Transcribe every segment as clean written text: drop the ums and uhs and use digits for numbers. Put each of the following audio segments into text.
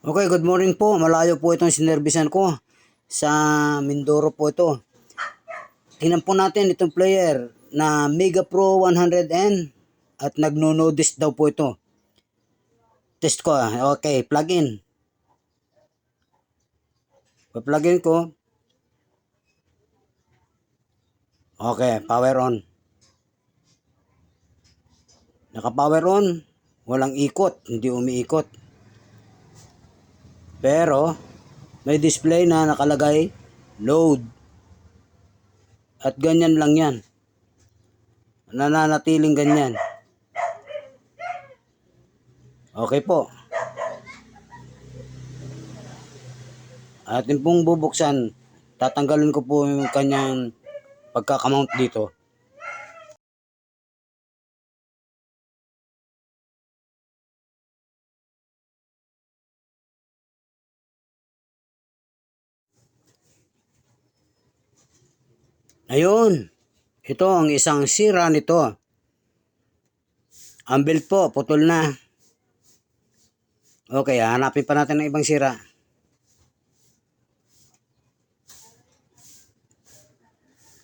Okay, good morning po. Malayo po itong sinervisan ko. Sa Mindoro po ito. Tingnan po natin itong player na Mega Pro 100N at nagno-nodist daw po ito. Test ko. Okay, plug in. Pa-plug in ko. Okay, power on. Naka-power on. Walang ikot. Hindi umiikot. Pero, may display na nakalagay load. At ganyan lang yan. Nananatiling ganyan. Okay po. Atin pong bubuksan. Tatanggalin ko po yung kanyang pagkakamount dito. Ayun. Ito ang isang sira nito. Ang belt po, putol na. Okay, hanapin pa natin ng ibang sira.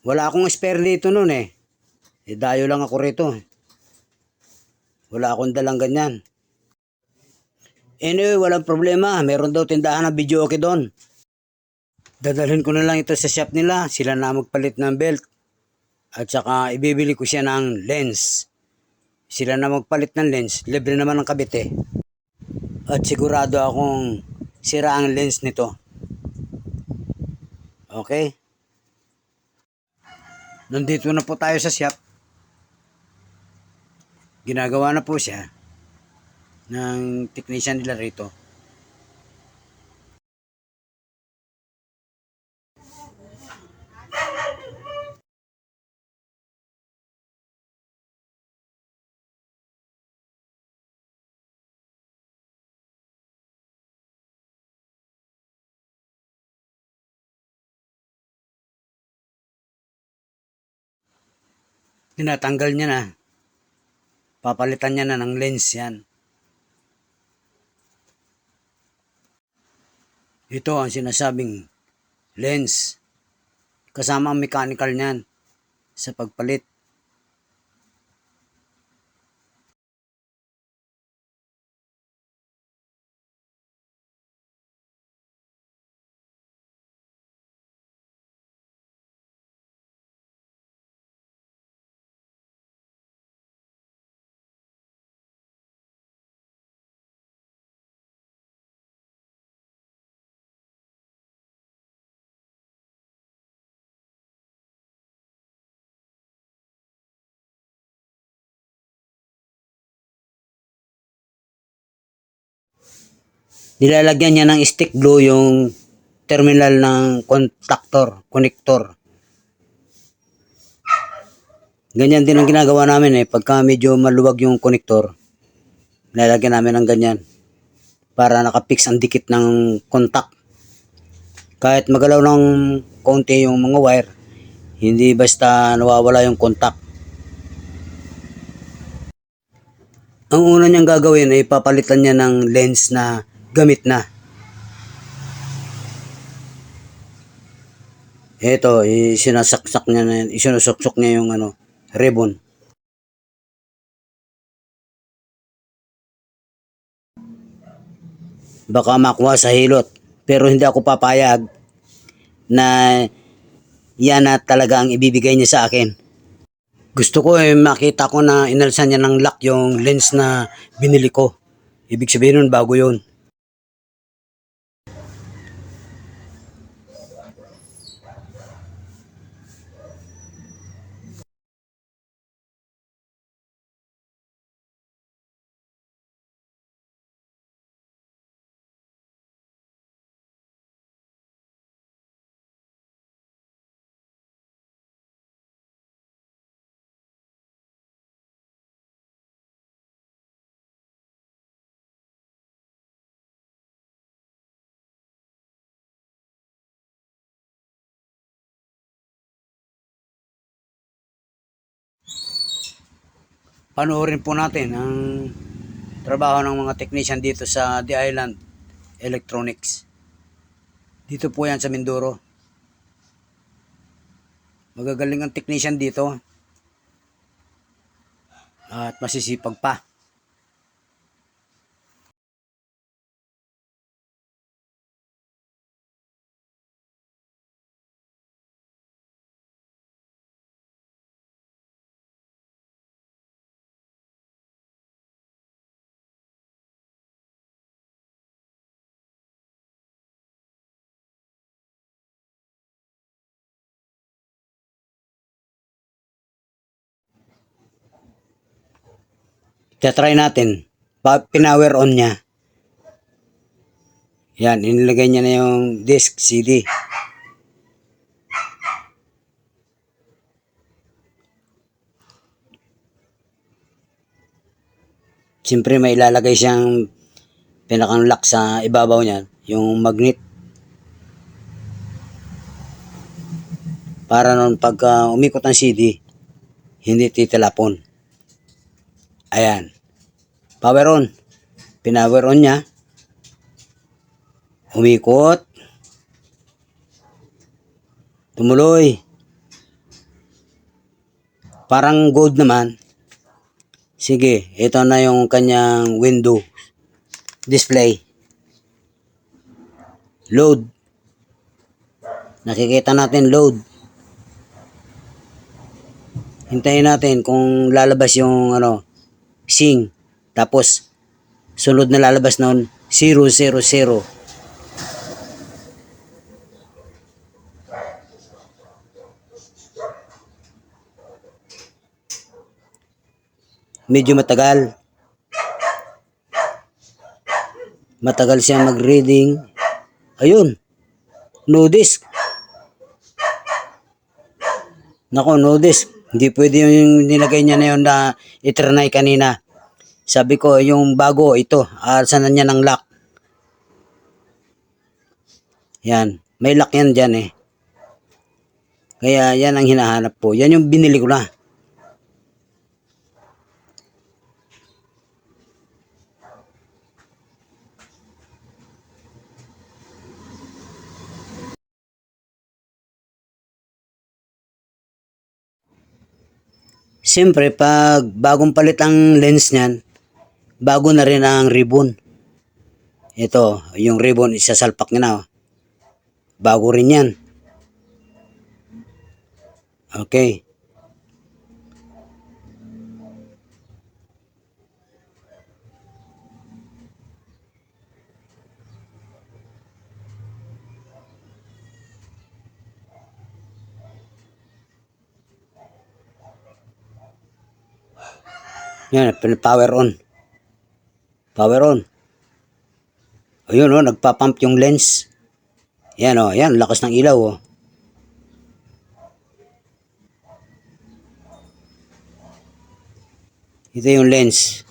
Wala akong spare dito nun eh. Dayo lang ako rito. Wala akong dalang ganyan. Anyway, walang problema. Meron daw tindahan ng video okay doon. Dadalhin ko na lang ito sa shop nila. Sila na magpalit ng belt. At saka ibibili ko siya ng lens. Sila na magpalit ng lens. Libre naman ang kabit eh. At sigurado akong sira ang lens nito. Okay? Nandito na po tayo sa shop. Ginagawa na po siya ng technician nila rito. Tinatanggal niya na. Papalitan niya na ng lens yan. Ito ang sinasabing lens. Kasama ang mechanical niyan sa pagpalit. Nilalagyan niya ng stick glue yung terminal ng connector. Ganyan din ang ginagawa namin eh. Pagka medyo maluwag yung connector, nilalagyan namin ng ganyan para nakapix ang dikit ng contact. Kahit magalaw ng konti yung mga wire, hindi basta nawawala yung contact. Ang una niyang gagawin ay papalitan niya ng lens na gamit na. Ito, isinusuksak niya yung ribbon. Baka makuha sa hilot. Pero hindi ako papayag na yan na talaga ang ibibigay niya sa akin. Gusto ko makita ko na inalsan niya ng lock yung lens na binili ko. Ibig sabihin nun bago yun. Panoorin po natin ang trabaho ng mga technician dito sa The Island Electronics. Dito po yan sa Mindoro. Magagaling ang technician dito. At masisipag pa. Try natin. Pinower on niya. Yan, inilagay niya na yung disc CD. Siyempre may ilalagay siyang pinakang lock sa ibabaw niya, yung magnet. Para noon pag umikot ang CD, hindi titilapon. Ayan. Power on. Pinower on niya. Umikot. Tumuloy. Parang gold naman. Sige, ito na yung kanyang window display. Load. Nakikita natin load. Hintayin natin kung lalabas yung sing. Tapos sunod na lalabas noon 000. Medyo matagal. Matagal siya mag-reading. Ayun. No disk. Nako, no disk. Hindi pwede yung nilagay niya na yun na itrinay kanina. Sabi ko, yung bago, ito. Saan na niya ng lock. Yan. May lock yan dyan eh. Kaya yan ang hinahanap po. Yan yung binili ko na. Siyempre, pag bagong palit ang lens niyan, bago na rin ang ribbon. Ito, yung ribbon, isasalpak niya na. Bago rin yan. Okay. Yan, power on. Power on. Ayun nagpapump yung lens. Yan yan, lakas ng ilaw Ito yung lens.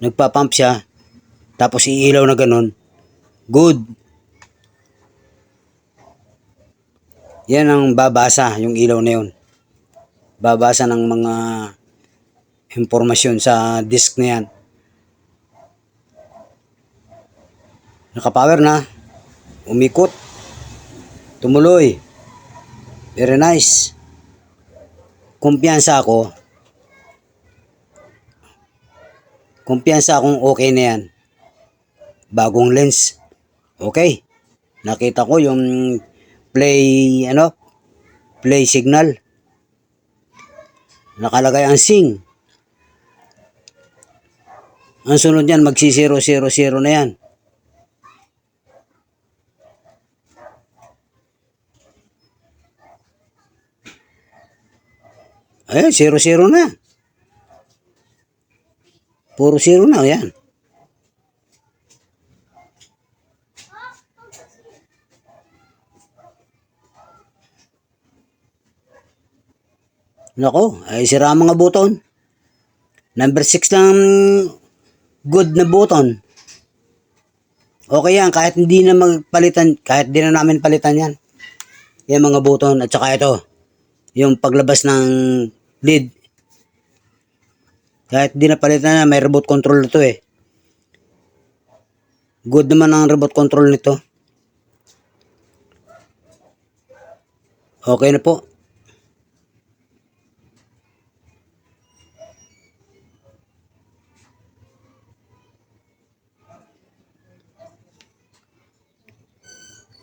Nagpapump siya. Tapos iilaw na ganun. Good. Yan ang babasa, yung ilaw na yun. Babasa ng mga impormasyon sa disk na yan. Nakapower na. Umikot. Tumuloy. Very nice. Kumpiyansa ako. Kumpiyansa akong okay na yan. Bagong lens. Okay. Nakita ko yung play signal. Nakalagay ang sing. Ang sunod yan, magsi-000 na yan. Ayan, 0 na. Puro 0 na, yan. Nako, ay sira ang mga buton. Number 6 lang good na buton. Okay yan, kahit hindi na magpalitan, kahit di na namin palitan yan. Yan mga buton, at saka ito, yung paglabas ng lid. Kahit di na palitan na, may remote control ito eh. Good naman ang remote control nito. Okay na po.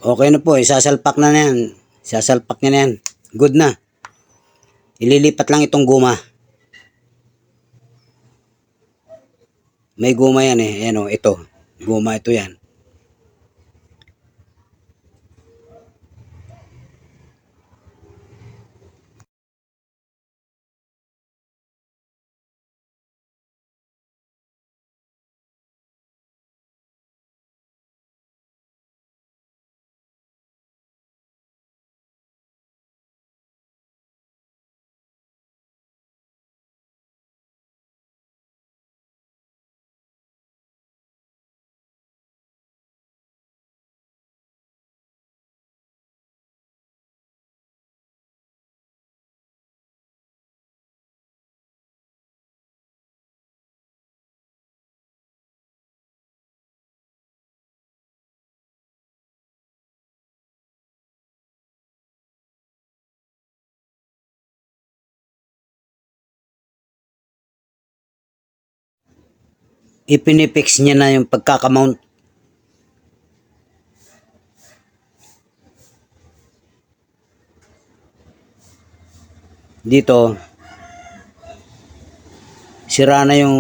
Okay na po, isasalpak na yan. Sasalpak niya na yan. Good na. Ililipat lang itong guma. May guma yan eh. Ayan o, ito. Guma ito yan. Ipinifix niya na yung pagkakamount. Dito, sira na yung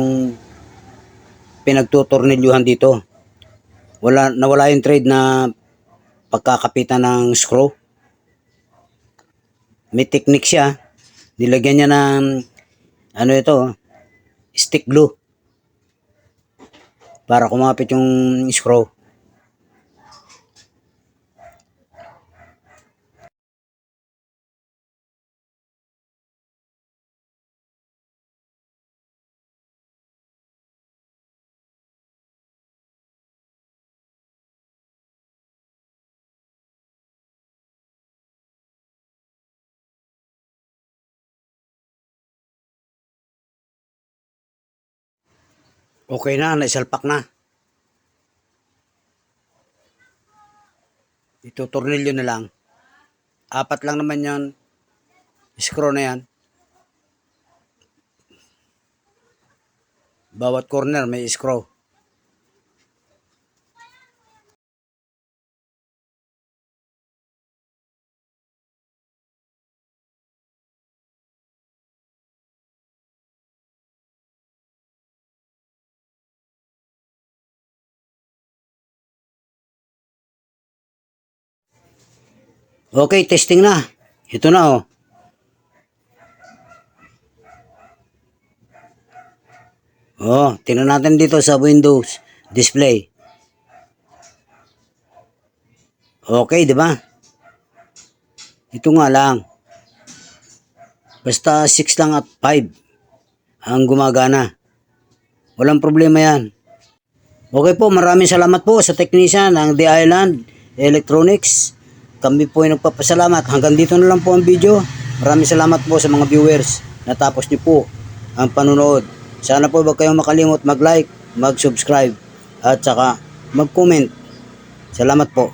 pinagtutornilyuhan dito. Nawala yung thread na pagkakapitan ng screw. May technique siya. Nilagyan niya ng ano ito, stick glue para kumapit yung screw. Okay na, naisalpak na. Ito, tornilyo na lang. 4 lang naman yan. Screw na yan. Bawat corner may screw. Okay, testing na. Ito na oh. Oh, tingnan natin dito sa Windows display. Okay, di ba? Ito nga lang. Basta 6 lang at 5 ang gumagana. Walang problema yan. Okay po, maraming salamat po sa technician ng The Island Electronics. Kami po ay nagpapasalamat. Hanggang dito na lang po ang video. Maraming salamat po sa mga viewers. Natapos niyo po ang panunood. Sana po huwag kayong makalimot mag-like, mag-subscribe at saka mag-comment. Salamat po.